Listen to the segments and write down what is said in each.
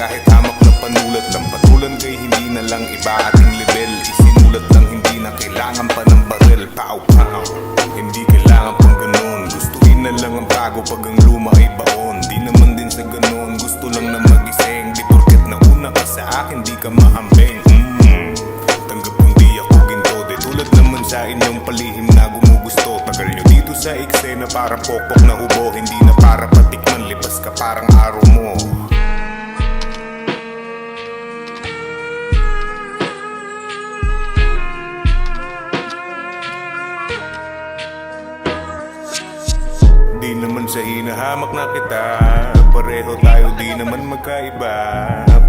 kahit hamak na panulat lang. Patulan kay hindi na lang iba ating level. Isinulat lang hindi na kailangan pa ng baril. Pow pow, hindi kailangan pang ganun. Gustuin na lang ang bago pag ang luma ay baon. Di naman din sa ganun, gusto lang na magising. Di porket nauna ka sa akin, di ka mahambing. Tanggap kung di ako ginto. Di tulad naman sa inyong palihim na gumugusto. Tagal nyo dito sa eksena para pokpok na hubo. Hindi na para patikman, lipas ka parang araw mo. Di naman sa hinahamak na kita, pareho tayo, di naman magkaiba.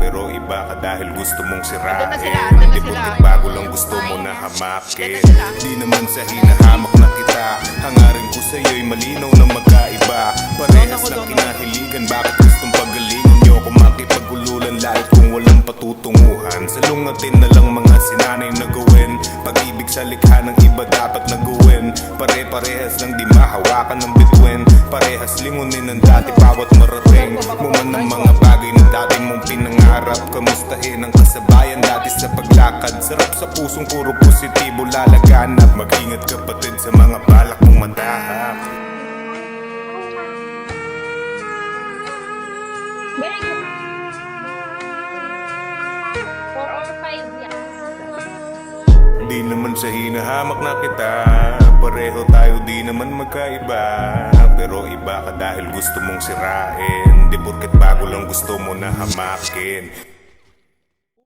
Pero iba ka dahil gusto mong sirain. Hindi porket bago lang gusto mo na hamakin. Di naman sa hinahamak na kita, hangarin ko sa'yo'y malinaw na magkaiba. Parehas lang kinahiligan, bakit gustong pagalingan nyo? Kung makipagululan lalo kung walang patutunguhan. Salungatin na lang mga sinanay na gawin. Pag-ibig sa likha ng iba dapat na gawin. Pare-parehas lang di mahawakan ng bituin. Parehas lingunin ng dati bawat marating. Muman ng mga bagay na dati mong pinangarap. Kamustahin ang kasabayan dati sa paglakad. Sarap sa pusong puro positibo lalaganap. Mag-ingat kapatid sa mga balak mong matahak. Very good. 4 or 5 yan. Di naman sa hinahamak na kita, pareho tayo, di naman magkaiba. Pero iba ka dahil gusto mong sirain. Di porket bago lang gusto mo na hamakin.